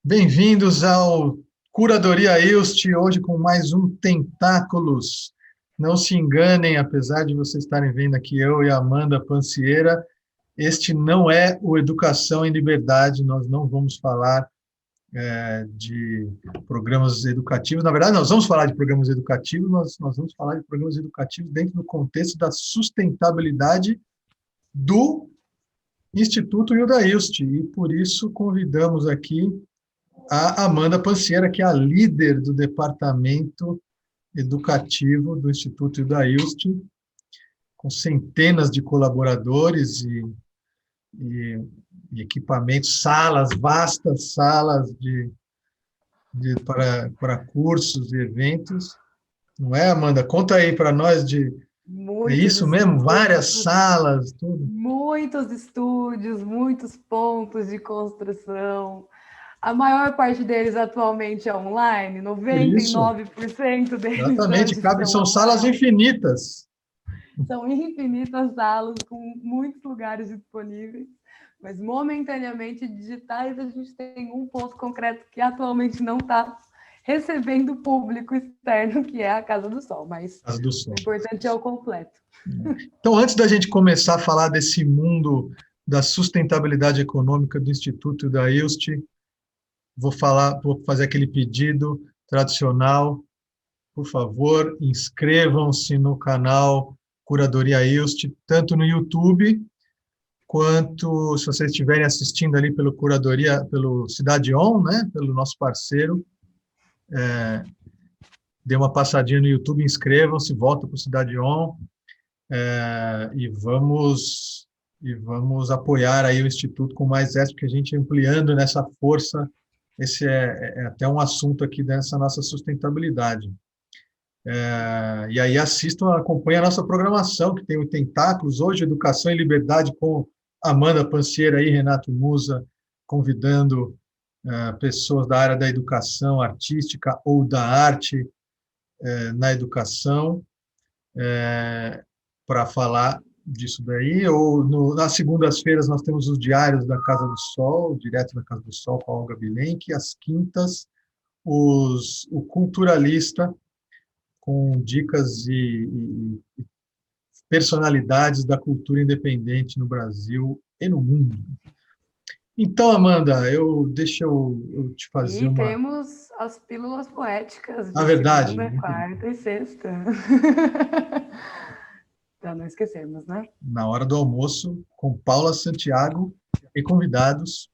Bem-vindos ao Curadoria Ilst, hoje com mais um Tentáculos. Não se enganem, apesar de vocês estarem vendo aqui eu e a Amanda Pancieira, este não é o Educação em Liberdade, nós não vamos falar de programas educativos. Na verdade, nós vamos falar de programas educativos, nós vamos falar de programas educativos dentro do contexto da sustentabilidade do Instituto Hilda Ilst, e por isso convidamos aqui a Amanda Pancieira, que é a líder do departamento educativo do Instituto Hilda Ilst, com centenas de colaboradores e, e equipamentos, salas, vastas salas para cursos e eventos. Não é, Amanda? Conta aí para nós é Muitos isso mesmo? Várias estúdios, salas, tudo. muitos estúdios, muitos pontos de construção. A maior parte deles atualmente é online, Por isso, 99% deles exatamente, hoje cabe, são são salas online. infinitas. São infinitas salas com muitos lugares disponíveis, mas momentaneamente digitais a gente tem um ponto concreto que atualmente não está recebendo público externo, que é a Casa do Sol, mas As do Sol. o importante é o completo. Então, antes da gente começar a falar desse mundo da sustentabilidade econômica do Instituto e da ILST, vou fazer aquele pedido tradicional. Por favor, inscrevam-se no canal Curadoria ILST, tanto no YouTube, quanto, se vocês estiverem assistindo ali pelo Curadoria, pelo Cidade On, né, pelo nosso parceiro, dê uma passadinha no YouTube, inscrevam-se, volta para o Cidade On, e vamos apoiar aí o Instituto com mais essa, porque a gente ampliando nessa força, esse é até um assunto aqui dessa nossa sustentabilidade. E aí assistam, acompanhem a nossa programação, que tem o Tentáculos, hoje Educação e Liberdade, com Amanda Pancieira e Renato Musa, convidando pessoas da área da educação artística ou da arte na educação, para falar disso daí, ou nas segundas-feiras nós temos os diários da Casa do Sol, direto da Casa do Sol com a Olga Bilenque, às quintas, o Culturalista, com dicas e personalidades da cultura independente no Brasil e no mundo. Então, Amanda, deixa eu te fazer E uma... temos as pílulas poéticas Na de verdade, segunda, quarta e sexta. Para não esquecermos, né? na hora do almoço, com Paula Santiago e convidados,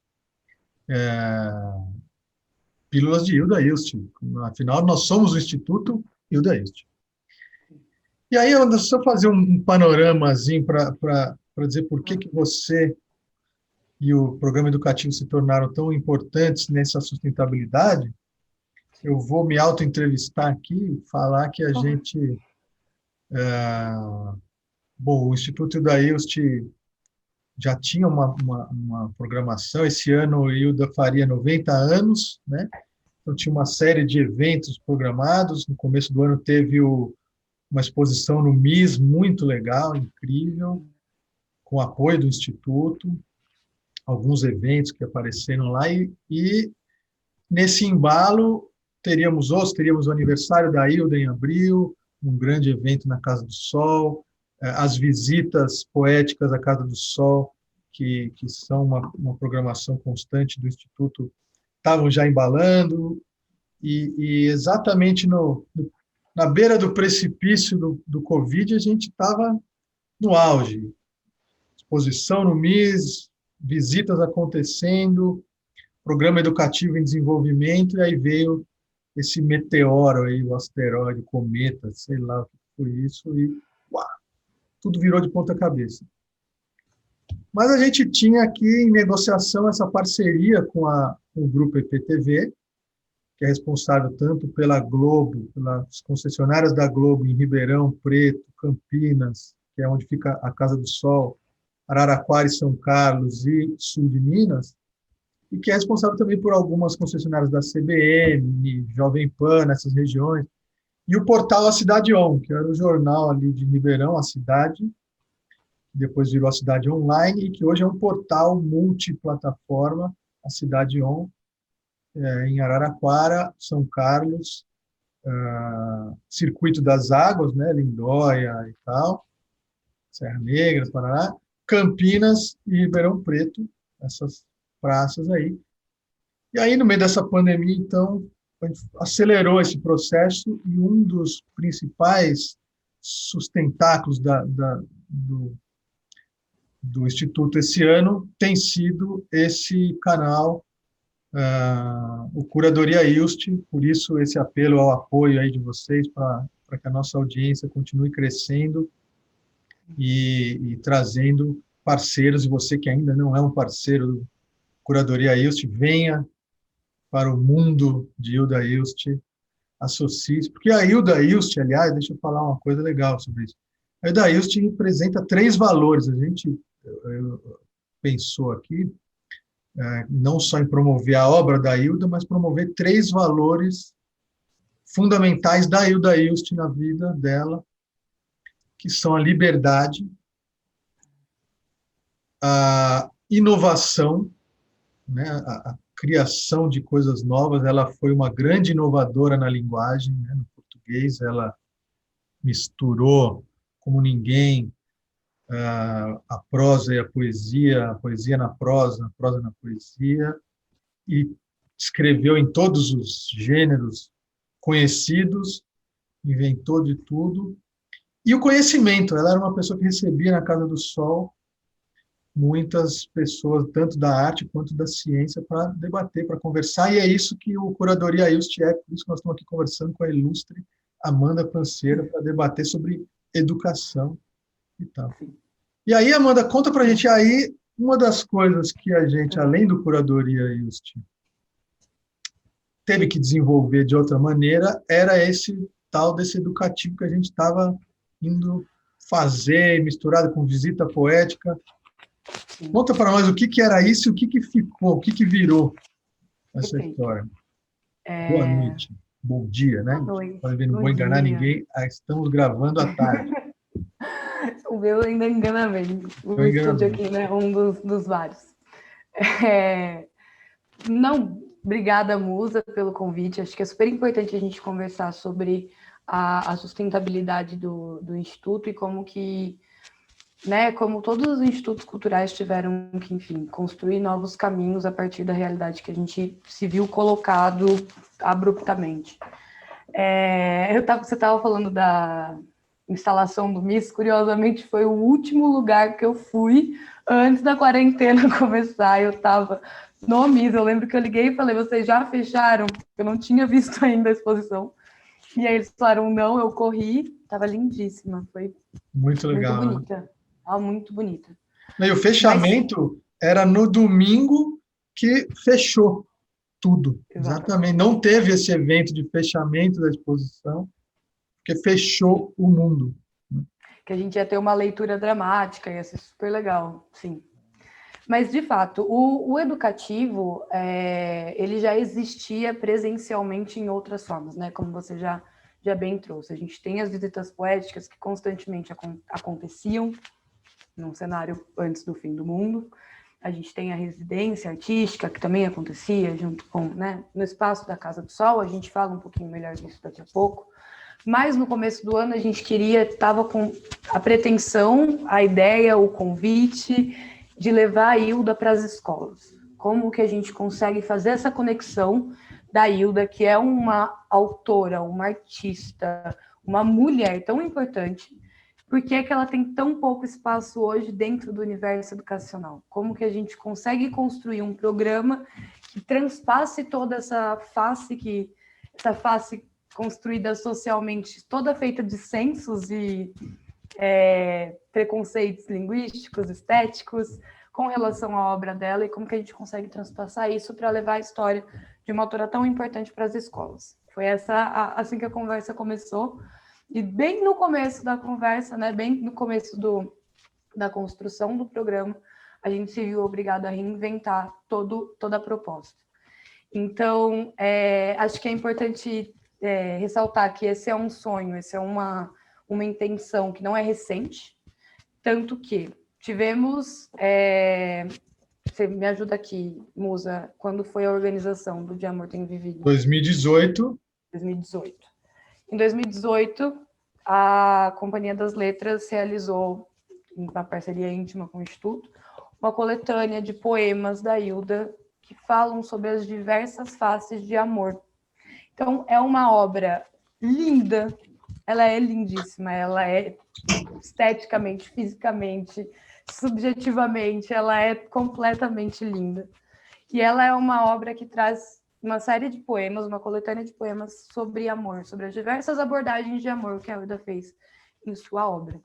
Pílulas de Hilda Ilst. Afinal, nós somos o Instituto Hilda Ilst. E aí, Amanda, só fazer um panoramazinho para dizer por que você e o programa educativo se tornaram tão importantes nessa sustentabilidade. Eu vou me auto-entrevistar aqui e falar que a gente... Bom, o Instituto Hilda Ilst já tinha uma programação. Esse ano o Hilda faria 90 anos, né? Então tinha uma série de eventos programados. No começo do ano teve uma exposição no MIS muito legal, incrível, com apoio do Instituto, alguns eventos que apareceram lá, e nesse embalo teríamos o aniversário da Hilda em abril, um grande evento na Casa do Sol, as visitas poéticas à Casa do Sol, que são uma programação constante do Instituto, estavam já embalando, e exatamente na beira do precipício do Covid, a gente estava no auge. Exposição no MIS, visitas acontecendo, programa educativo em desenvolvimento, e aí veio esse meteoro aí, o asteroide, o cometa, sei lá o que foi isso, e uau, tudo virou de ponta cabeça. Mas a gente tinha aqui em negociação essa parceria com o Grupo EPTV, que é responsável tanto pela Globo, pelas concessionárias da Globo em Ribeirão Preto, Campinas, que é onde fica a Casa do Sol, Araraquara e São Carlos e sul de Minas, e que é responsável também por algumas concessionárias da CBN, Jovem Pan, nessas regiões, e o portal A Cidade On, que era o jornal ali de Ribeirão, A Cidade, que depois virou A Cidade Online, e que hoje é um portal multiplataforma, A Cidade On, em Araraquara, São Carlos, Circuito das Águas, né, Lindóia e tal, Serra Negra, Paraná, Campinas e Ribeirão Preto, essas praças aí. E aí, no meio dessa pandemia, então, a gente acelerou esse processo e um dos principais sustentáculos do Instituto esse ano tem sido esse canal, o Curadoria ILST, por isso esse apelo ao apoio aí de vocês para que a nossa audiência continue crescendo e trazendo parceiros, e você que ainda não é um parceiro do Curadoria ILST, venha para o mundo de Hilda Hilst, associe-se, porque a Hilda Hilst, aliás, deixa eu falar uma coisa legal sobre isso. A Hilda Hilst representa 3 valores. A gente pensou aqui, não só em promover a obra da Hilda, mas promover 3 valores fundamentais da Hilda Hilst na vida dela, que são a liberdade, a inovação, né, a criação de coisas novas. Ela foi uma grande inovadora na linguagem, né, no português. Ela misturou como ninguém a prosa e a poesia na prosa, a prosa na poesia, e escreveu em todos os gêneros conhecidos, inventou de tudo. E o conhecimento, ela era uma pessoa que recebia na Casa do Sol muitas pessoas, tanto da arte quanto da ciência, para debater, para conversar, e é isso que o Curadoria ILST é, por isso que nós estamos aqui conversando com a ilustre Amanda Panceira, para debater sobre educação e tal. E aí, Amanda, conta para a gente aí uma das coisas que a gente, além do Curadoria ILST, teve que desenvolver de outra maneira, era esse tal desse educativo que a gente estava indo fazer, misturado com visita poética. Conta para nós o que era isso e o que ficou, o que virou essa história. Boa noite, bom dia, né? Boa noite. Pode ver, não vou enganar ninguém, estamos gravando à tarde. O meu ainda engana bem. O estúdio aqui, né? Um dos vários. Não, obrigada, Musa, pelo convite. Acho que é super importante a gente conversar sobre a sustentabilidade do Instituto e como que, né, como todos os institutos culturais tiveram que, enfim, construir novos caminhos a partir da realidade que a gente se viu colocado abruptamente. Você estava falando da instalação do MIS, curiosamente foi o último lugar que eu fui antes da quarentena começar. Eu estava no MIS, eu lembro que eu liguei e falei, vocês já fecharam? Eu não tinha visto ainda a exposição. E aí eles falaram, não, eu corri, estava lindíssima, foi muito legal, muito bonita. Né? Muito bonita. E o fechamento era no domingo que fechou tudo. Exatamente. Não teve esse evento de fechamento da exposição, porque fechou o mundo. Que a gente ia ter uma leitura dramática, ia ser super legal, sim. Mas, de fato, o educativo, ele já existia presencialmente em outras formas, né? Como você já bem trouxe. A gente tem as visitas poéticas que constantemente aconteciam num cenário antes do fim do mundo. A gente tem a residência artística, que também acontecia junto com, né, no espaço da Casa do Sol. A gente fala um pouquinho melhor disso daqui a pouco. Mas no começo do ano a gente estava com a pretensão, a ideia, o convite de levar a Hilda para as escolas. Como que a gente consegue fazer essa conexão da Hilda, que é uma autora, uma artista, uma mulher tão importante, por que ela tem tão pouco espaço hoje dentro do universo educacional? Como que a gente consegue construir um programa que transpasse toda essa face construída socialmente, toda feita de censos e preconceitos linguísticos, estéticos, com relação à obra dela, e como que a gente consegue transpassar isso para levar a história de uma autora tão importante para as escolas. Foi assim que a conversa começou, e bem no começo da conversa, né, bem no começo da construção do programa, a gente se viu obrigado a reinventar toda a proposta. Então, acho que é importante ressaltar que esse é um sonho, esse é uma intenção que não é recente, tanto que tivemos Você me ajuda aqui, Musa, quando foi a organização do De Amor Tenho Vivido? 2018. 2018. Em 2018, a Companhia das Letras realizou, uma parceria íntima com o Instituto, uma coletânea de poemas da Hilda que falam sobre as diversas faces de amor. Então, é uma obra linda, ela é lindíssima, ela é esteticamente, fisicamente, subjetivamente, ela é completamente linda. E ela é uma obra que traz uma série de poemas, uma coletânea de poemas sobre amor, sobre as diversas abordagens de amor que a Hilda fez em sua obra.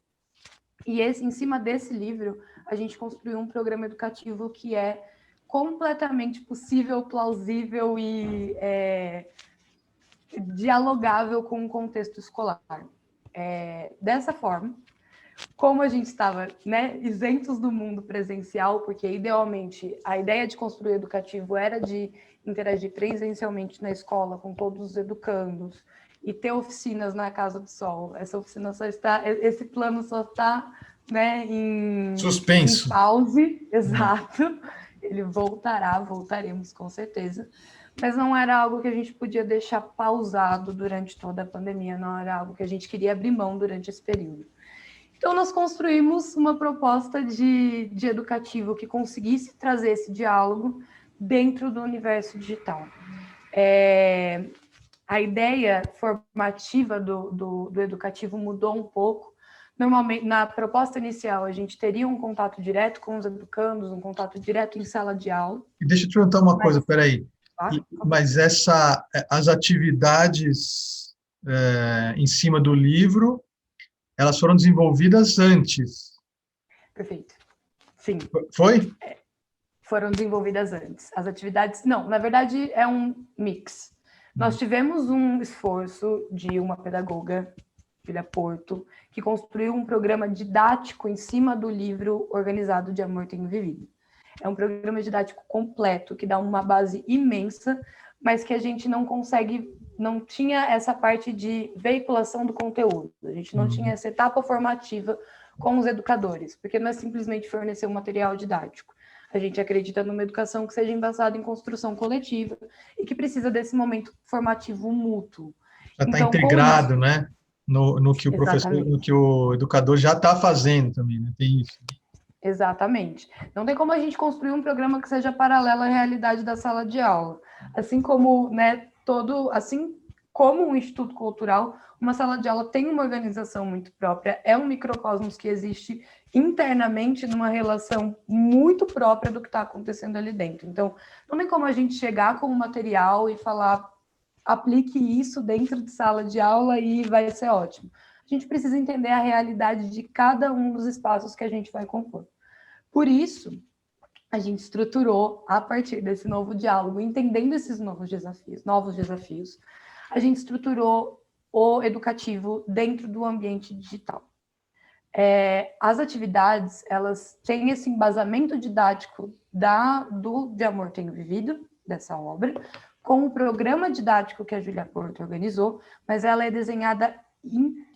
E em cima desse livro, a gente construiu um programa educativo que é completamente possível, plausível e dialogável com o contexto escolar. Dessa forma, como a gente estava, né, isentos do mundo presencial, porque idealmente a ideia de construir educativo era de interagir presencialmente na escola com todos os educandos e ter oficinas na Casa do Sol. Esse plano só está, né, em pause, exato. Ele voltaremos com certeza. Mas não era algo que a gente podia deixar pausado durante toda a pandemia, não era algo que a gente queria abrir mão durante esse período. Então, nós construímos uma proposta de educativo que conseguisse trazer esse diálogo dentro do universo digital. A ideia formativa do educativo mudou um pouco. Normalmente, na proposta inicial, a gente teria um contato direto com os educandos, um contato direto em sala de aula. E deixa eu te perguntar uma coisa, peraí. Mas as atividades em cima do livro, elas foram desenvolvidas antes? Perfeito. Sim. Foi? Foram desenvolvidas antes. As atividades... Não, na verdade, é um mix. Nós tivemos um esforço de uma pedagoga, Julia Porto, que construiu um programa didático em cima do livro Organizado de Amor Tenho Vivido. É um programa didático completo, que dá uma base imensa, mas que a gente não tinha essa parte de veiculação do conteúdo, a gente não tinha essa etapa formativa com os educadores, porque não é simplesmente fornecer um material didático. A gente acredita numa educação que seja embasada em construção coletiva e que precisa desse momento formativo mútuo. Já está integrado, né? No que o professor, no que o educador já está fazendo também, né? Tem isso. Exatamente. Não tem como a gente construir um programa que seja paralelo à realidade da sala de aula. Assim como, né, assim como um instituto cultural, uma sala de aula tem uma organização muito própria, é um microcosmos que existe internamente numa relação muito própria do que está acontecendo ali dentro. Então, não tem como a gente chegar com o material e falar, aplique isso dentro de sala de aula e vai ser ótimo. A gente precisa entender a realidade de cada um dos espaços que a gente vai compor. Por isso, a gente estruturou, a partir desse novo diálogo, entendendo esses novos desafios, a gente estruturou o educativo dentro do ambiente digital. As atividades, elas têm esse embasamento didático De Amor Tenho Vivido, dessa obra, com o programa didático que a Julia Porto organizou, mas ela é desenhada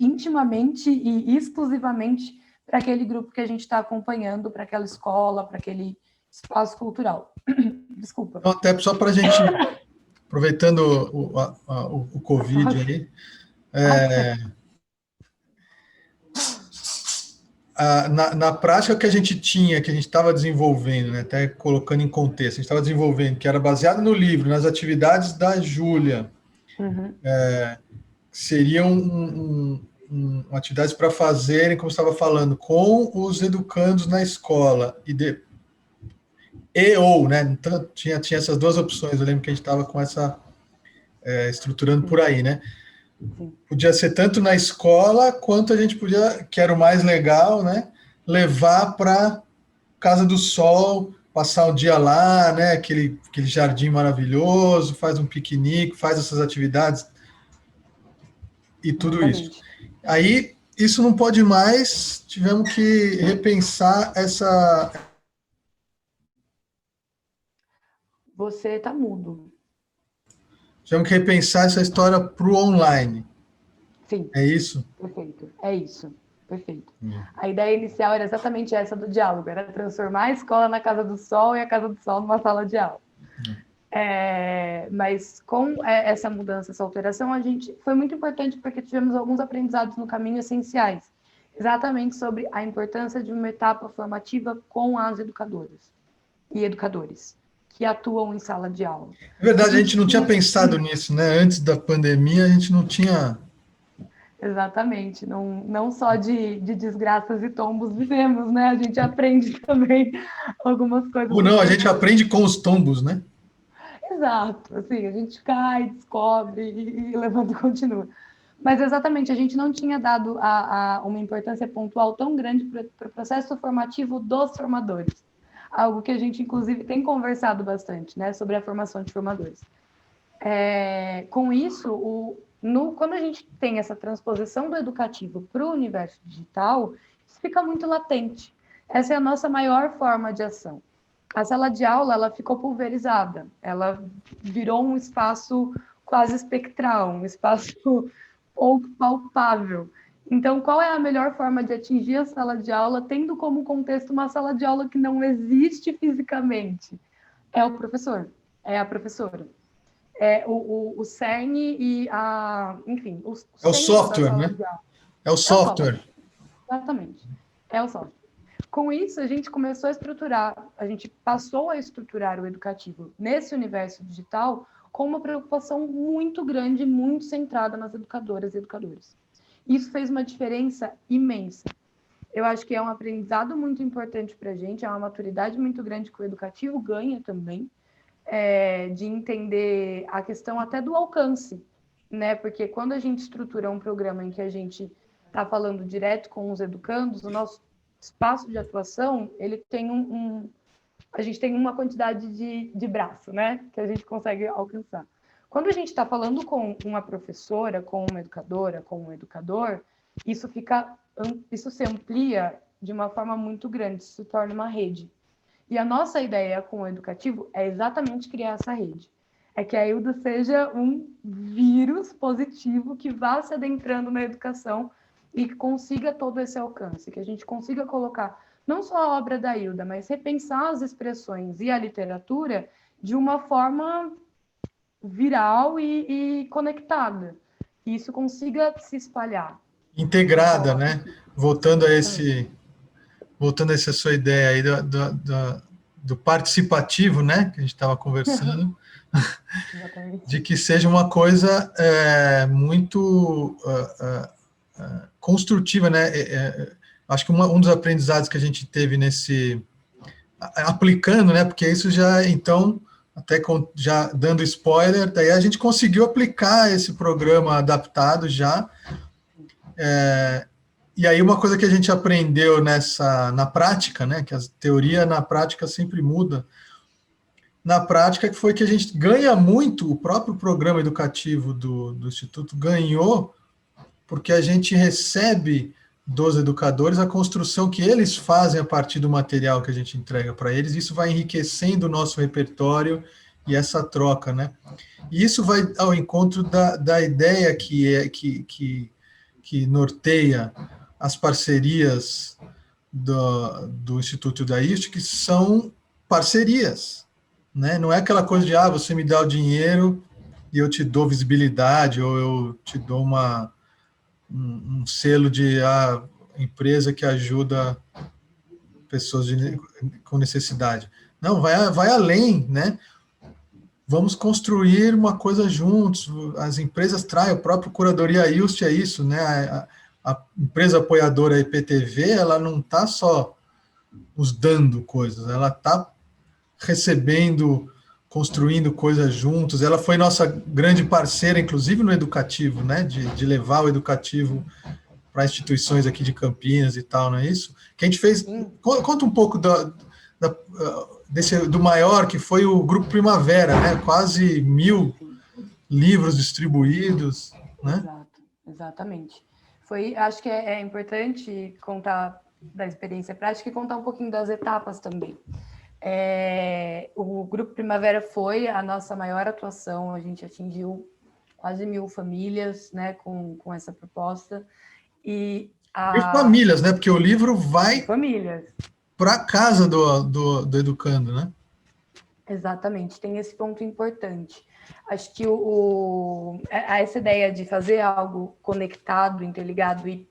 intimamente e exclusivamente para aquele grupo que a gente está acompanhando, para aquela escola, para aquele espaço cultural. Desculpa. Então, até só para a gente, aproveitando o Covid aí, na prática que a gente tinha, que a gente estava desenvolvendo, né, até colocando em contexto, a gente estava desenvolvendo, que era baseado no livro, nas atividades da Júlia, seriam atividades para fazerem, como você estava falando, com os educandos na escola, né? Então, tinha essas duas opções, eu lembro que a gente estava com essa, estruturando por aí, né? Podia ser tanto na escola, quanto a gente podia, que era o mais legal, né? Levar para Casa do Sol, passar o dia lá, né? Aquele jardim maravilhoso, faz um piquenique, faz essas atividades e tudo isso. Aí, isso não pode mais, tivemos que repensar essa... Você está mudo. Tivemos que repensar essa história para o online. Sim. É isso? Perfeito, é isso. perfeito. A ideia inicial era exatamente essa do diálogo, era transformar a escola na Casa do Sol e a Casa do Sol numa sala de aula. Mas com essa mudança, essa alteração, foi muito importante porque tivemos alguns aprendizados no caminho essenciais, exatamente sobre a importância de uma etapa formativa com as educadoras e educadores que atuam em sala de aula. É verdade, a gente não tinha pensado nisso, né? Antes da pandemia, a gente não tinha... Exatamente, não só de desgraças e tombos vivemos, né? A gente aprende também algumas coisas. Ou não, a gente aprende com os tombos, né? Exato, assim, a gente cai, descobre e levanta e continua. Mas exatamente, a gente não tinha dado uma importância pontual tão grande para o processo formativo dos formadores. Algo que a gente, inclusive, tem conversado bastante, né, sobre a formação de formadores. Com isso, quando a gente tem essa transposição do educativo para o universo digital, isso fica muito latente. Essa é a nossa maior forma de ação. A sala de aula ela ficou pulverizada, ela virou um espaço quase espectral, um espaço pouco palpável. Então, qual é a melhor forma de atingir a sala de aula, tendo como contexto uma sala de aula que não existe fisicamente? É o professor, é a professora. O CERN e enfim, o É o software, da sala né? de aula. É o software. Exatamente. É o software. Com isso, a gente começou a estruturar, a gente passou a estruturar o educativo nesse universo digital com uma preocupação muito grande, muito centrada nas educadoras e educadores. Isso fez uma diferença imensa. Eu acho que é um aprendizado muito importante para a gente, é uma maturidade muito grande que o educativo ganha também, de entender a questão até do alcance, né? Porque quando a gente estrutura um programa em que a gente está falando direto com os educandos, o nosso espaço de atuação, ele tem a gente tem uma quantidade de braço, né? Que a gente consegue alcançar. Quando a gente está falando com uma professora, com uma educadora, com um educador, isso se amplia de uma forma muito grande, se torna uma rede. E a nossa ideia com o educativo é exatamente criar essa rede. É que a Hilda seja um vírus positivo que vá se adentrando na educação e que consiga todo esse alcance, que a gente consiga colocar não só a obra da Hilda, mas repensar as expressões e a literatura de uma forma viral e conectada. Que isso consiga se espalhar. Integrada, né? Voltando a essa sua ideia aí do participativo, né? Que a gente estava conversando, de que seja uma coisa muito construtiva, né? Acho que um dos aprendizados que a gente teve aplicando, né? Porque isso já, então, até já dando spoiler, daí a gente conseguiu aplicar esse programa adaptado já. E aí uma coisa que a gente aprendeu na prática, né? Que a teoria na prática sempre muda. Na prática, que foi que a gente ganha muito, o próprio programa educativo do Instituto ganhou, porque a gente recebe dos educadores a construção que eles fazem a partir do material que a gente entrega para eles, isso vai enriquecendo o nosso repertório e essa troca, né? E isso vai ao encontro da ideia que norteia as parcerias do Instituto da IST, que são parcerias, né? Não é aquela coisa de, você me dá o dinheiro e eu te dou visibilidade, ou eu te dou um selo de empresa que ajuda pessoas com necessidade. Não, vai além, né? Vamos construir uma coisa juntos. As empresas traem, o próprio Curadoria ILST é isso, né? A empresa apoiadora IPTV, ela não está só nos dando coisas, ela está recebendo, construindo coisas juntos. Ela foi nossa grande parceira, inclusive no educativo, né? De levar o educativo para instituições aqui de Campinas e tal, não é isso? Que a gente fez. Conta um pouco do maior, que foi o Grupo Primavera, né? Quase 1.000 livros distribuídos, né? Exato, exatamente. Acho que é importante contar da experiência prática e contar um pouquinho das etapas também. O Grupo Primavera foi a nossa maior atuação, a gente atingiu quase 1.000 famílias, né, com essa proposta, e E famílias, né? Porque o livro vai Famílias. para a casa do educando, né? Exatamente, tem esse ponto importante. Acho que essa ideia de fazer algo conectado, interligado e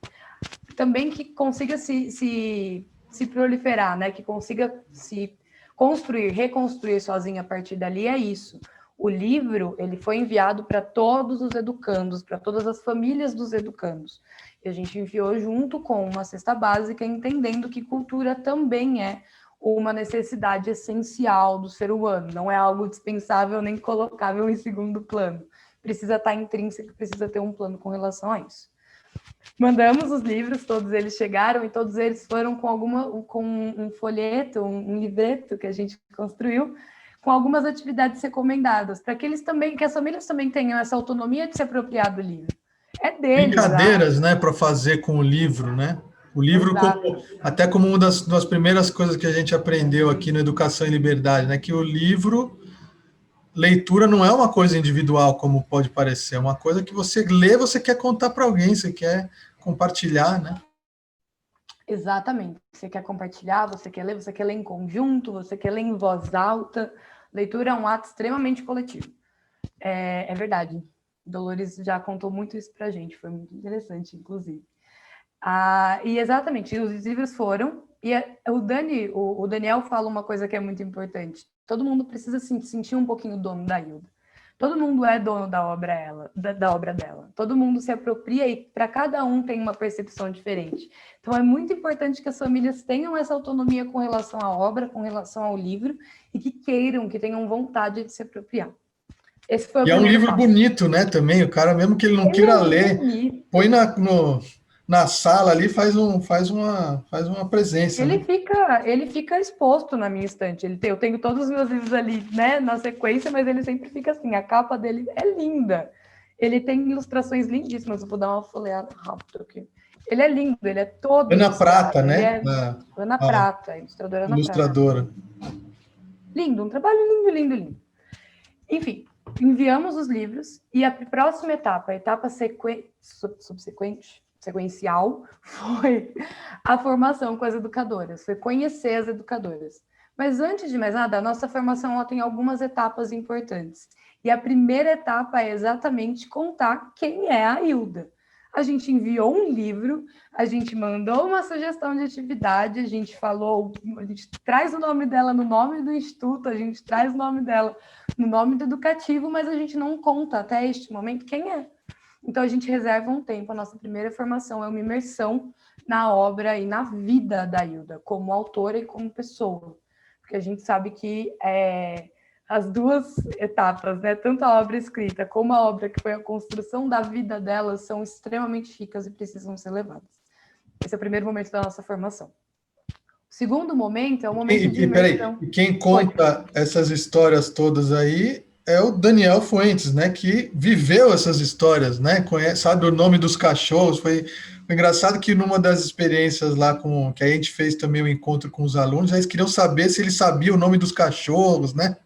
também que consiga se proliferar, né? Que consiga se construir, reconstruir sozinho a partir dali, é isso. O livro, ele foi enviado para todos os educandos, para todas as famílias dos educandos. E a gente enviou junto com uma cesta básica, entendendo que cultura também é uma necessidade essencial do ser humano, não é algo dispensável nem colocável em segundo plano. Precisa estar intrínseco, precisa ter um plano com relação a isso. Mandamos os livros, todos eles chegaram e todos eles foram com um folheto, um livreto que a gente construiu, com algumas atividades recomendadas, para que eles também, que as famílias também tenham essa autonomia de se apropriar do livro. É deles. Brincadeiras, né, para fazer com o livro, né? O livro, até como uma das primeiras coisas que a gente aprendeu aqui no Educação e Liberdade, né? Que o livro, leitura não é uma coisa individual, como pode parecer, é uma coisa que você lê, você quer contar para alguém, você quer compartilhar, né? Exatamente. Você quer compartilhar, você quer ler em conjunto, você quer ler em voz alta. Leitura é um ato extremamente coletivo. É verdade. Dolores já contou muito isso pra gente, foi muito interessante, inclusive. E exatamente, os livros foram, e o Daniel fala uma coisa que é muito importante. Todo mundo precisa se sentir um pouquinho dono da Hilda. Todo mundo é dono da obra dela. Todo mundo se apropria e para cada um tem uma percepção diferente. Então é muito importante que as famílias tenham essa autonomia com relação à obra, com relação ao livro, e que queiram, que tenham vontade de se apropriar. Esse foi o um livro passo. bonito, né? Também, o cara, mesmo que ele não queira ler, bonito. põe na sala ali, faz uma presença. Ele, né? ele fica exposto na minha estante. Eu tenho todos os meus livros ali, né, na sequência, mas ele sempre fica assim. A capa dele é linda. Ele tem ilustrações lindíssimas. Eu vou dar uma folheada rápida aqui. Ele é lindo, ele é todo Ana Prata, né? Ana Prata, ilustradora Ana ilustradora. Prata. Lindo, um trabalho lindo, lindo, lindo. Enfim, enviamos os livros e a próxima etapa, a etapa sequencial, foi a formação com as educadoras, foi conhecer as educadoras. Mas antes de mais nada, a nossa formação ela tem algumas etapas importantes. E a primeira etapa é exatamente contar quem é a Hilda. A gente enviou um livro, a gente mandou uma sugestão de atividade, a gente traz o nome dela no nome do instituto, a gente traz o nome dela no nome do educativo, mas a gente não conta até este momento quem é. Então a gente reserva um tempo, a nossa primeira formação é uma imersão na obra e na vida da Hilda, como autora e como pessoa, porque a gente sabe que as duas etapas, né, tanto a obra escrita como a obra que foi a construção da vida dela, são extremamente ricas e precisam ser levadas. Esse é o primeiro momento da nossa formação. O segundo momento é o momento de imersão. Peraí, e quem conta essas histórias todas aí é o Daniel Fuentes, né, que viveu essas histórias, né, sabe o nome dos cachorros. Foi engraçado que numa das experiências lá que a gente fez também um encontro com os alunos, eles queriam saber se ele sabia o nome dos cachorros, né?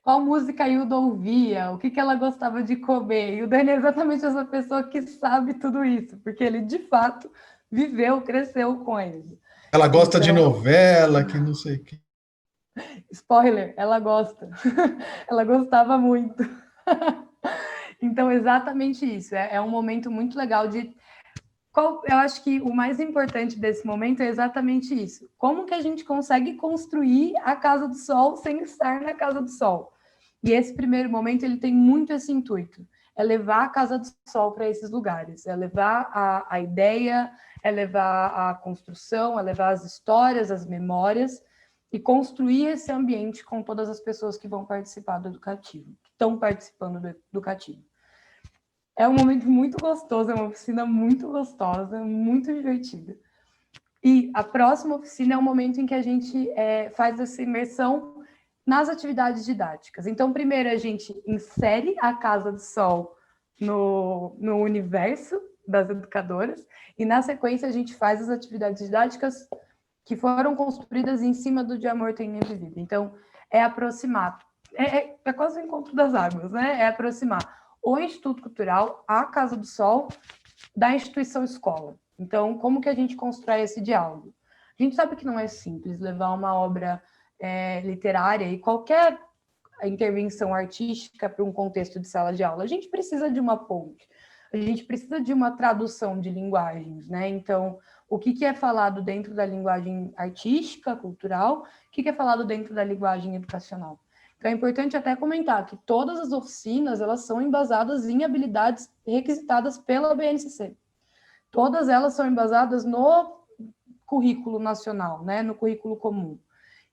Qual música a Hilda ouvia, o que ela gostava de comer. E o Dani é exatamente essa pessoa que sabe tudo isso, porque ele, de fato, viveu, cresceu com ele. Ela gosta de novela, que não sei o que. Spoiler, ela gosta. Ela gostava muito. Então, exatamente isso. É um momento muito legal eu acho que o mais importante desse momento é exatamente isso. Como que a gente consegue construir a Casa do Sol sem estar na Casa do Sol? E esse primeiro momento, ele tem muito esse intuito. É levar a Casa do Sol para esses lugares. É levar a ideia, é levar a construção, é levar as histórias, as memórias e construir esse ambiente com todas as pessoas que vão participar do educativo, que estão participando do educativo. É um momento muito gostoso, é uma oficina muito gostosa, muito divertida. E a próxima oficina é o momento em que a gente faz essa imersão nas atividades didáticas. Então, primeiro a gente insere a Casa do Sol no universo das educadoras e, na sequência, a gente faz as atividades didáticas que foram construídas em cima do De Amor Tem Minha Vida. Então, é aproximar. É quase o encontro das águas, né? É aproximar o Instituto Cultural, a Casa do Sol da instituição escola. Então, como que a gente constrói esse diálogo? A gente sabe que não é simples levar uma obra literária e qualquer intervenção artística para um contexto de sala de aula. A gente precisa de uma ponte, a gente precisa de uma tradução de linguagens, né? Então, o que é falado dentro da linguagem artística, cultural, o que é falado dentro da linguagem educacional. Então, é importante até comentar que todas as oficinas, elas são embasadas em habilidades requisitadas pela BNCC. Todas elas são embasadas no currículo nacional, né? No currículo comum.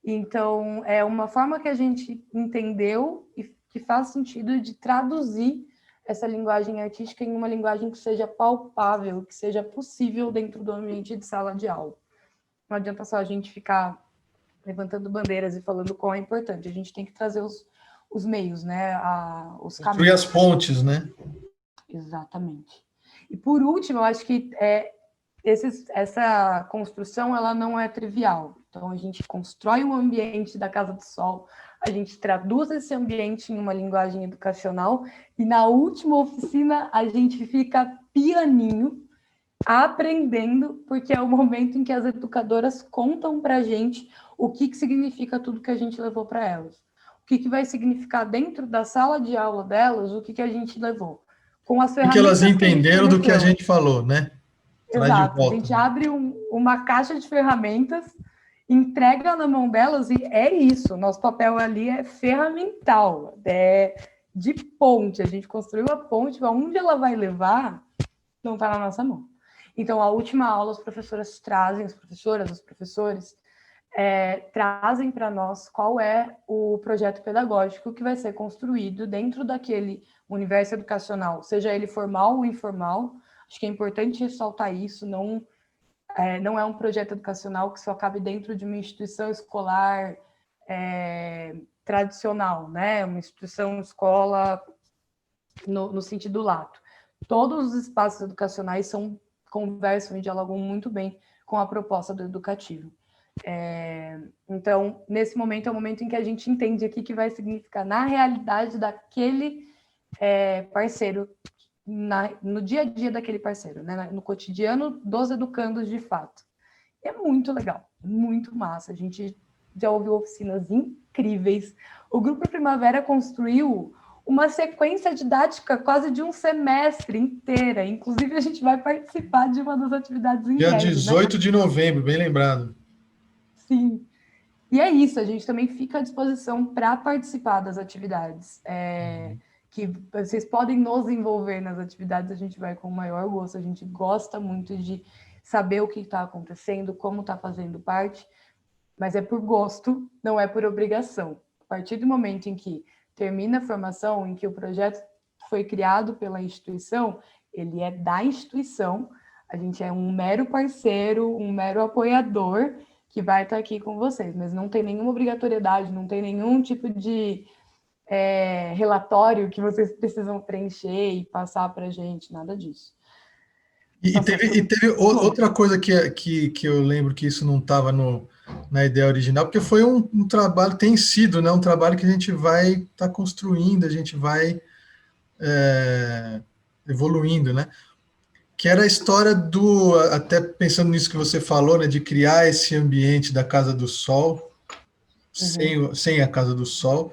Então, é uma forma que a gente entendeu e que faz sentido de traduzir essa linguagem artística em uma linguagem que seja palpável, que seja possível dentro do ambiente de sala de aula. Não adianta só a gente ficar levantando bandeiras e falando quão é importante. A gente tem que trazer os meios, né? Os Construir caminhos. as pontes, né? Exatamente. E, por último, eu acho que essa construção ela não é trivial. Então, a gente constrói um ambiente da Casa do Sol, a gente traduz esse ambiente em uma linguagem educacional e, na última oficina, a gente fica pianinho, aprendendo, porque é o momento em que as educadoras contam para a gente o que significa tudo que a gente levou para elas. O que vai significar dentro da sala de aula delas, o que a gente levou. Com as O que ferramentas elas entenderam do que a forneceu. gente falou, né? Traz de Exato, a volta. gente abre uma caixa de ferramentas, entrega na mão delas e é isso. Nosso papel ali é ferramental, é de ponte. A gente construiu a ponte, onde ela vai levar não está na nossa mão. Então, a última aula, as professoras trazem, as professoras, os professores, trazem para nós qual é o projeto pedagógico que vai ser construído dentro daquele universo educacional, seja ele formal ou informal. Acho que é importante ressaltar isso, não é um projeto educacional que só cabe dentro de uma instituição escolar tradicional, né? Uma instituição escola no sentido lato. Todos os espaços educacionais conversam e dialogam muito bem com a proposta do educativo. Então, nesse momento, é o momento em que a gente entende o que vai significar na realidade daquele parceiro, no dia a dia daquele parceiro, né? No cotidiano dos educandos de fato. É muito legal, muito massa. A gente já ouviu oficinas incríveis. O Grupo Primavera construiu uma sequência didática quase de um semestre inteira. Inclusive, a gente vai participar de uma das atividades em Dia breve, 18 de novembro, bem lembrado. Sim. E é isso, a gente também fica à disposição para participar das atividades. Que vocês podem nos envolver nas atividades, a gente vai com o maior gosto. A gente gosta muito de saber o que está acontecendo, como está fazendo parte, mas é por gosto, não é por obrigação. A partir do momento em que termina a formação, em que o projeto foi criado pela instituição, ele é da instituição, a gente é um mero parceiro, um mero apoiador que vai estar aqui com vocês, mas não tem nenhuma obrigatoriedade, não tem nenhum tipo de relatório que vocês precisam preencher e passar para a gente, nada disso. E teve outra coisa que eu lembro que isso não estava na ideia original, porque foi um trabalho, tem sido, né, um trabalho que a gente vai estar construindo, a gente vai evoluindo, né? Que era a história até pensando nisso que você falou, né, de criar esse ambiente da Casa do Sol, sem a Casa do Sol,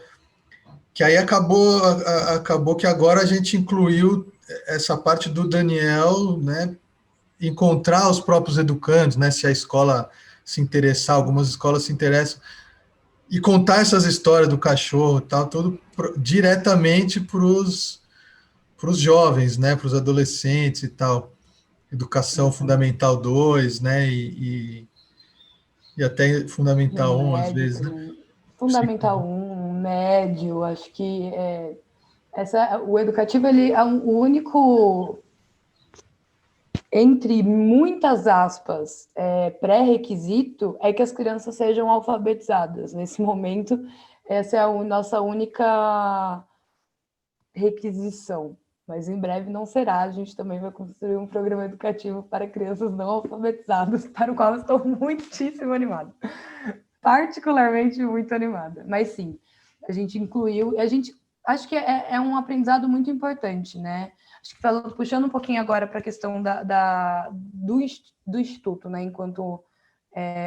que aí acabou que agora a gente incluiu essa parte do Daniel, né, encontrar os próprios educandos, né, se a escola se interessar, algumas escolas se interessam, e contar essas histórias do cachorro, tal, tudo diretamente para os jovens, né, para os adolescentes e tal. Educação Fundamental 2, né, e até Fundamental 1, às vezes, né? Também. Fundamental 1, médio, acho que o educativo ele é o único, entre muitas aspas, pré-requisito é que as crianças sejam alfabetizadas. Nesse momento, essa é a nossa única requisição. Mas em breve não será. A gente também vai construir um programa educativo para crianças não alfabetizadas, para o qual eu estou muitíssimo animada. Particularmente muito animada. Mas sim, a gente incluiu, acho que é um aprendizado muito importante, né? Acho que puxando um pouquinho agora para a questão do Instituto, né, enquanto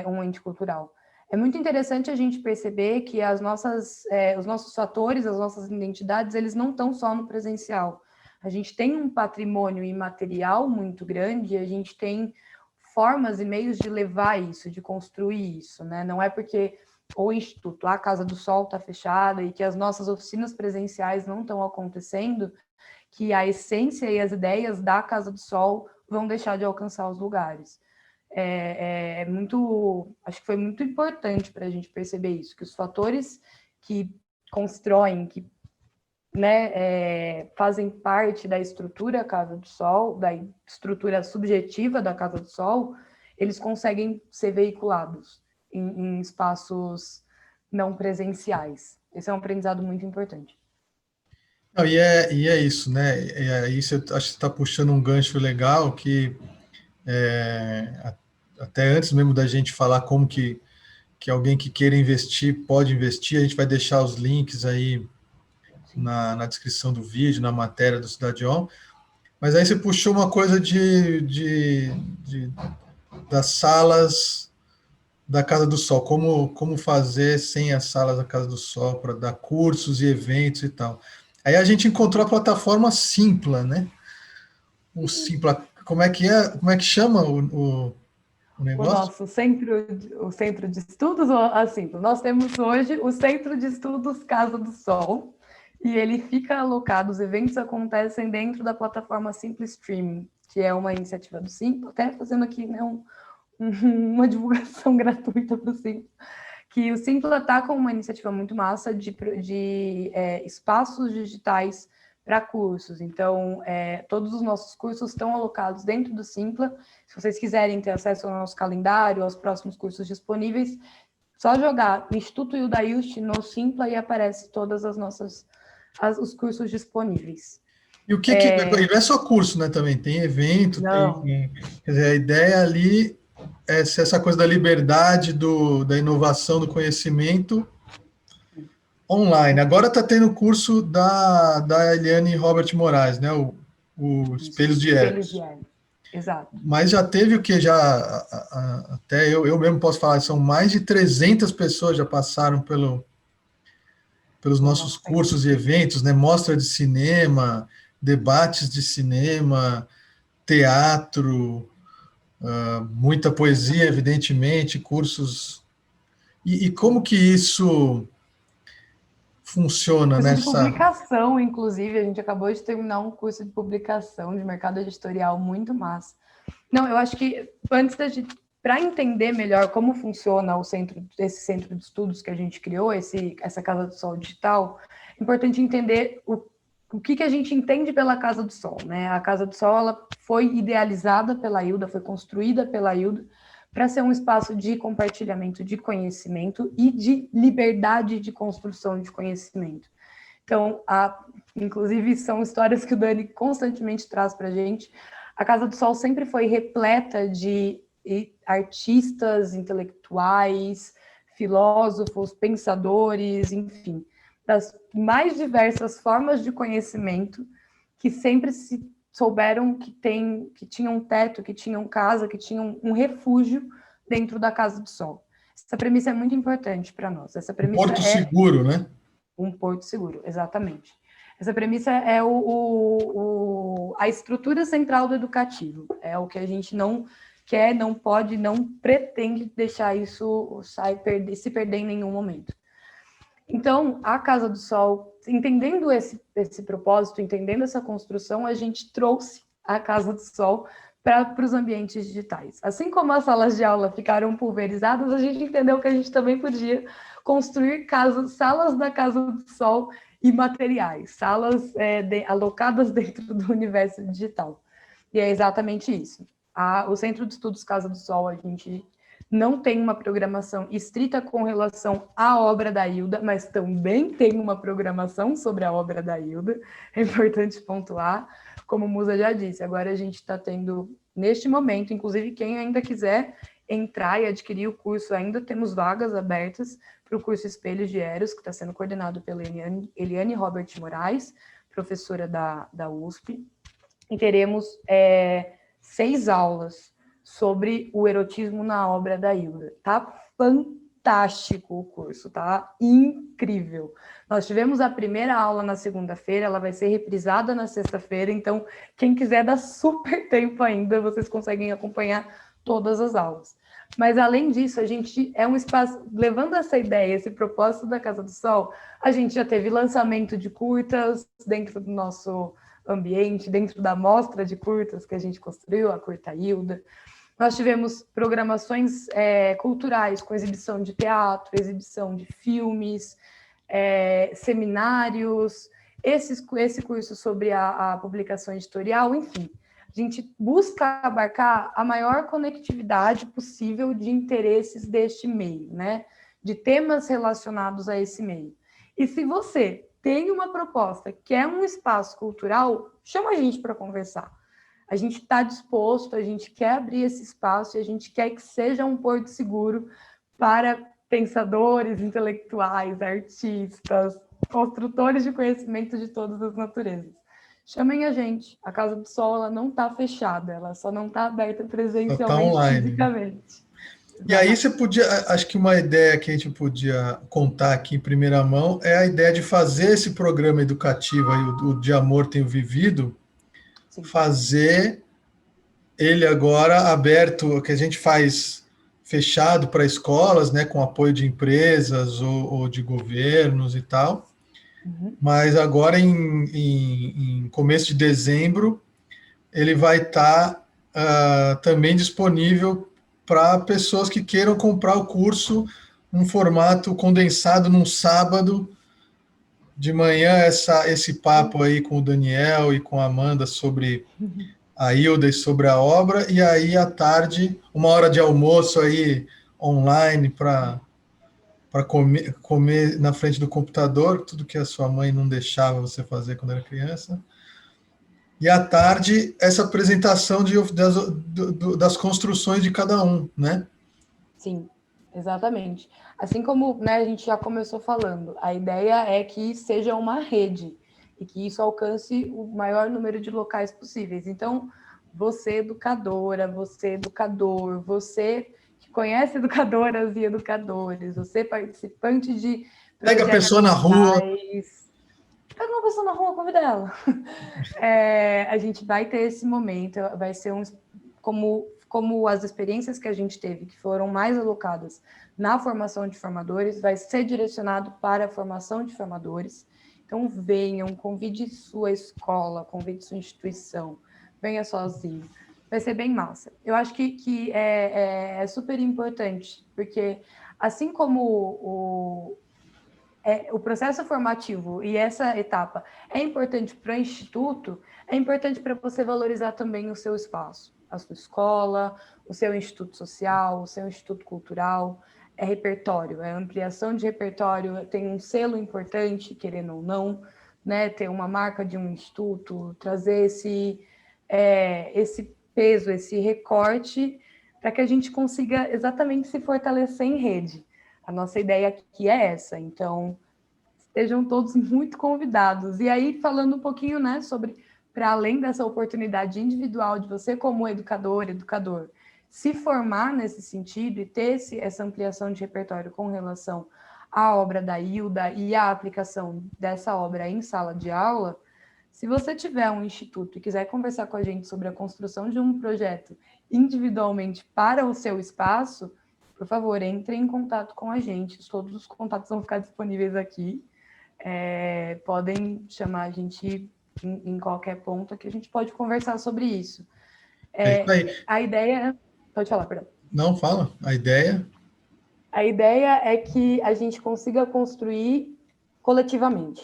um ente cultural. É muito interessante a gente perceber que os nossos fatores, as nossas identidades, eles não estão só no presencial. A gente tem um patrimônio imaterial muito grande, e a gente tem formas e meios de levar isso, de construir isso, né? Não é porque o Instituto, a Casa do Sol está fechada e que as nossas oficinas presenciais não estão acontecendo, que a essência e as ideias da Casa do Sol vão deixar de alcançar os lugares. Acho que foi muito importante para a gente perceber isso, que os fatores que constroem, que, né, fazem parte da estrutura Casa do Sol, da estrutura subjetiva da Casa do Sol, eles conseguem ser veiculados em espaços não presenciais. Esse é um aprendizado muito importante. Não, e é isso, né? Aí você, acho que você está puxando um gancho legal que até antes mesmo da gente falar como que alguém que queira investir pode investir, a gente vai deixar os links aí na descrição do vídeo, na matéria do Cidade On. Mas aí você puxou uma coisa das salas da Casa do Sol, como fazer sem as salas da Casa do Sol para dar cursos e eventos e tal. Aí a gente encontrou a plataforma Simpla, né? O Simpla, como é que chama o negócio? Nosso o centro de estudos, assim, nós temos hoje o Centro de Estudos Casa do Sol, e ele fica alocado, os eventos acontecem dentro da plataforma Simpla Streaming, que é uma iniciativa do Simpla, até fazendo aqui, né, uma divulgação gratuita para o Simpla, que o Simpla está com uma iniciativa muito massa de espaços digitais para cursos. Então, todos os nossos cursos estão alocados dentro do Simpla. Se vocês quiserem ter acesso ao nosso calendário, aos próximos cursos disponíveis, só jogar Instituto Ildailst no Simpla e aparece todas os cursos disponíveis. E o que não é só curso, né? Também tem evento, quer dizer, a ideia ali é ser essa coisa da liberdade, da inovação, do conhecimento online. Agora está tendo o curso da Eliane Robert Moraes, né? O Espelhos de Eros. Exato. Mas já teve o que? Até eu mesmo posso falar, são mais de 300 pessoas já passaram pelos nossos cursos e eventos, né? Mostra de cinema, debates de cinema, teatro, muita poesia, evidentemente, cursos. E como que isso funciona curso de publicação, inclusive, a gente acabou de terminar um curso de publicação de mercado editorial muito massa. Não, eu acho que antes para entender melhor como funciona esse centro de estudos que a gente criou, essa Casa do Sol digital, é importante entender o que a gente entende pela Casa do Sol, né? A Casa do Sol, ela foi idealizada pela Hilda, foi construída pela Hilda para ser um espaço de compartilhamento de conhecimento e de liberdade de construção de conhecimento. Então, inclusive, são histórias que o Dani constantemente traz para a gente. A Casa do Sol sempre foi repleta de artistas, intelectuais, filósofos, pensadores, enfim, das mais diversas formas de conhecimento que sempre se souberam que tinham um teto, que tinham casa, que tinham um refúgio dentro da Casa do Sol. Essa premissa é muito importante para nós. Essa premissa Porto seguro, né? Um porto seguro, exatamente. Essa premissa é a estrutura central do educativo. É o que a gente não quer, não pode, não pretende deixar isso se perder em nenhum momento. Então, a Casa do Sol, entendendo esse propósito, entendendo essa construção, a gente trouxe a Casa do Sol para os ambientes digitais. Assim como as salas de aula ficaram pulverizadas, a gente entendeu que a gente também podia construir salas da Casa do Sol e materiais, salas alocadas dentro do universo digital. E é exatamente isso. O Centro de Estudos Casa do Sol, a gente não tem uma programação estrita com relação à obra da Hilda, mas também tem uma programação sobre a obra da Hilda, é importante pontuar, como Musa já disse. Agora a gente está tendo, neste momento, inclusive quem ainda quiser entrar e adquirir o curso, ainda temos vagas abertas para o curso Espelhos de Eros, que está sendo coordenado pela Eliane Robert Moraes, professora da USP, e teremos 6 aulas sobre o erotismo na obra da Hilda. Tá fantástico o curso, tá incrível. Nós tivemos a primeira aula na segunda-feira, ela vai ser reprisada na sexta-feira, então quem quiser dá super tempo ainda, vocês conseguem acompanhar todas as aulas. Mas, além disso, a gente é um espaço, levando essa ideia, esse propósito da Casa do Sol, a gente já teve lançamento de curtas dentro do nosso ambiente, dentro da mostra de curtas que a gente construiu, a Curta Hilda. Nós tivemos programações culturais, com exibição de teatro, exibição de filmes, seminários, esse curso sobre a publicação editorial, enfim. A gente busca abarcar a maior conectividade possível de interesses deste meio, né? De temas relacionados a esse meio. E se você tem uma proposta que é um espaço cultural, chama a gente para conversar. A gente está disposto, a gente quer abrir esse espaço e a gente quer que seja um porto seguro para pensadores, intelectuais, artistas, construtores de conhecimento de todas as naturezas. Chamem a gente. A Casa do Sol ela não está fechada, ela só não está aberta presencialmente, tá online, fisicamente. E aí você podia, acho que uma ideia que a gente podia contar aqui em primeira mão é a ideia de fazer esse programa educativo aí, o De Amor Tenho Vivido, sim, fazer ele agora aberto, que a gente faz fechado para escolas, né, com apoio de empresas ou de governos e tal. Uhum. Mas agora, em começo de dezembro, ele vai estar também disponível para pessoas que queiram comprar o curso num formato condensado num sábado de manhã, esse papo aí com o Daniel e com a Amanda sobre a Hilda e sobre a obra, e aí à tarde, uma hora de almoço aí online para comer na frente do computador, tudo que a sua mãe não deixava você fazer quando era criança. E à tarde, essa apresentação das construções de cada um, né? Sim, exatamente. Assim como, né, a gente já começou falando, a ideia é que seja uma rede e que isso alcance o maior número de locais possíveis. Então, você educadora, você educador, você que conhece educadoras e educadores, você participante de... Pega a pessoa na rua. Pega uma pessoa na rua, convida ela. A gente vai ter esse momento, vai ser como as experiências que a gente teve, que foram mais alocadas na formação de formadores, vai ser direcionado para a formação de formadores. Então, venham, convide sua escola, convide sua instituição, venha sozinho. Vai ser bem massa. Eu acho que é super importante, porque assim como o processo formativo e essa etapa é importante para o Instituto, é importante para você valorizar também o seu espaço, a sua escola, o seu instituto social, o seu instituto cultural, é repertório, é ampliação de repertório, tem um selo importante, querendo ou não, né, ter uma marca de um instituto, trazer esse peso, esse recorte, para que a gente consiga exatamente se fortalecer em rede. A nossa ideia aqui é essa, então estejam todos muito convidados. E aí, falando um pouquinho, né, sobre, para além dessa oportunidade individual de você como educador, se formar nesse sentido e ter essa ampliação de repertório com relação à obra da Hilda e à aplicação dessa obra em sala de aula, se você tiver um instituto e quiser conversar com a gente sobre a construção de um projeto individualmente para o seu espaço, por favor, entre em contato com a gente. Todos os contatos vão ficar disponíveis aqui. Podem chamar a gente em qualquer ponto que a gente pode conversar sobre isso. A ideia... Pode falar, perdão. Não, fala. A ideia... A ideia é que a gente consiga construir coletivamente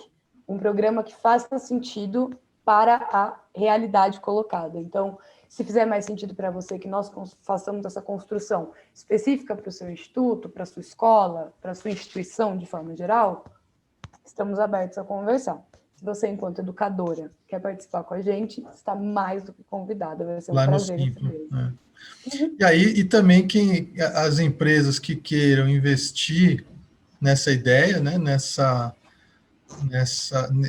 um programa que faça sentido para a realidade colocada. Então, se fizer mais sentido para você que nós façamos essa construção específica para o seu instituto, para a sua escola, para a sua instituição de forma geral, estamos abertos a conversar. Se você, enquanto educadora, quer participar com a gente, está mais do que convidada. Vai ser um prazer receber. E aí, e também as empresas que queiram investir nessa ideia, né,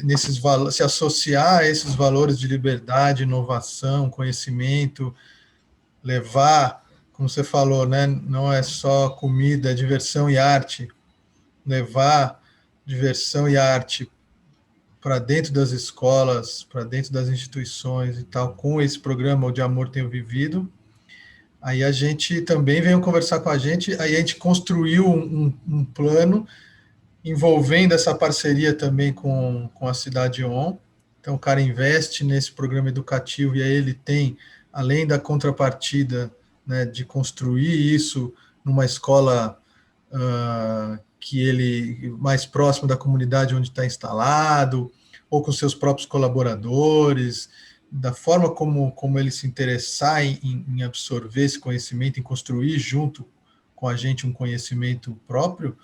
nesses valores, se associar a esses valores de liberdade, inovação, conhecimento, levar, como você falou, né, não é só comida, é diversão e arte, levar diversão e arte para dentro das escolas, para dentro das instituições e tal, com esse programa O de Amor Tenho Vivido. Aí a gente também veio conversar com a gente, aí a gente construiu um plano envolvendo essa parceria também com a Cidade On. Então, o cara investe nesse programa educativo e aí ele tem, além da contrapartida, né, de construir isso numa escola que ele mais próximo da comunidade onde está instalado, ou com seus próprios colaboradores, da forma como ele se interessar em absorver esse conhecimento, em construir junto com a gente um conhecimento próprio,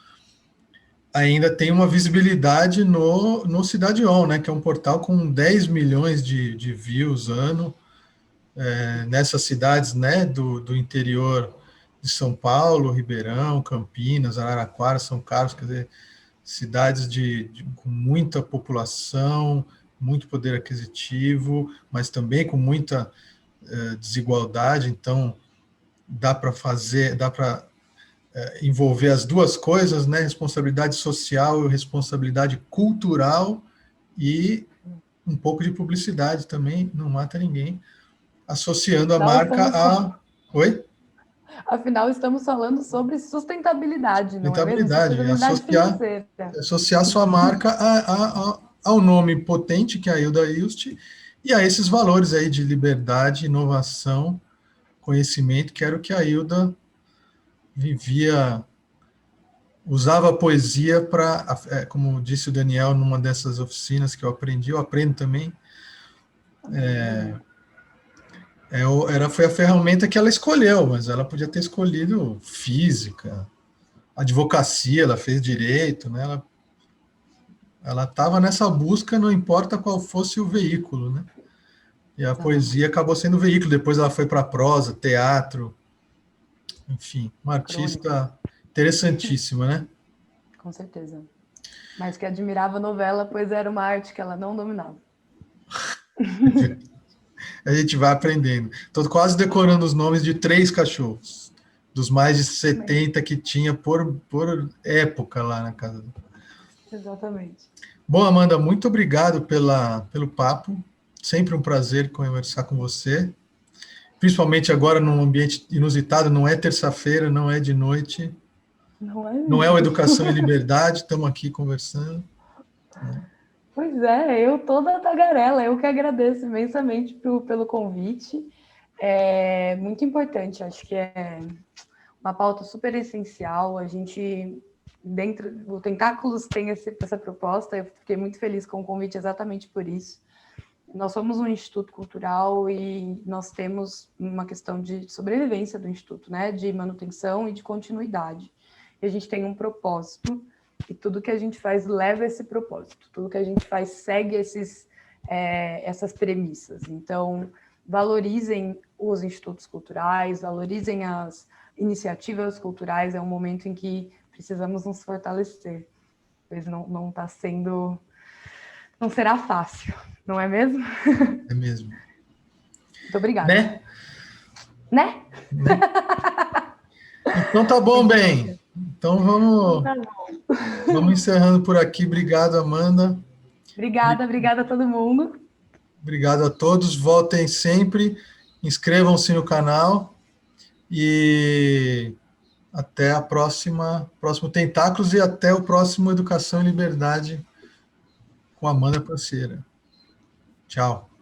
ainda tem uma visibilidade no Cidade On, né, que é um portal com 10 milhões de views ano, nessas cidades, né, do interior de São Paulo, Ribeirão, Campinas, Araraquara, São Carlos, quer dizer, cidades com muita população, muito poder aquisitivo, mas também com muita desigualdade, então dá para envolver as duas coisas, né? Responsabilidade social e responsabilidade cultural e um pouco de publicidade também, não mata ninguém, associando a marca a... Oi? Afinal, estamos falando sobre sustentabilidade, não é mesmo? Sustentabilidade, Sustentabilidade financeira. associar sua marca ao nome potente que é a Hilda Hilst e a esses valores aí de liberdade, inovação, conhecimento, que era o que a Hilda vivia, usava a poesia para, como disse o Daniel numa dessas oficinas que eu aprendi, eu aprendo também, foi a ferramenta que ela escolheu, mas ela podia ter escolhido física, advocacia, ela fez direito, né? Ela estava nessa busca, não importa qual fosse o veículo, né? E a poesia acabou sendo o veículo, depois ela foi para a prosa, teatro, enfim, uma artista interessantíssima, né? Com certeza. Mas que admirava a novela, pois era uma arte que ela não dominava. A gente vai aprendendo. Estou quase decorando os nomes de 3 cachorros, dos mais de 70 que tinha por época lá na casa. Exatamente. Bom, Amanda, muito obrigado pelo papo. Sempre um prazer conversar com você. Principalmente agora num ambiente inusitado, não é terça-feira, não é de noite. Não é o Educação e Liberdade, estamos aqui conversando. Pois é, eu toda tagarela, eu que agradeço imensamente pelo convite. É muito importante, acho que é uma pauta super essencial. A gente, dentro do Tentáculos, tem essa proposta, eu fiquei muito feliz com o convite exatamente por isso. Nós somos um instituto cultural e nós temos uma questão de sobrevivência do instituto, né? De manutenção e de continuidade. E a gente tem um propósito e tudo que a gente faz leva esse propósito. Tudo que a gente faz segue essas premissas. Então, valorizem os institutos culturais, valorizem as iniciativas culturais. É um momento em que precisamos nos fortalecer, pois não está sendo... Não será fácil, não é mesmo? É mesmo. Muito obrigada. Né? Então tá bom, bem. Então vamos encerrando por aqui. Obrigado, Amanda. Obrigada a todo mundo. Obrigado a todos. Voltem sempre, inscrevam-se no canal e até a próximo Tentáculos e até o próximo Educação e Liberdade com Amanda Panceira. Tchau.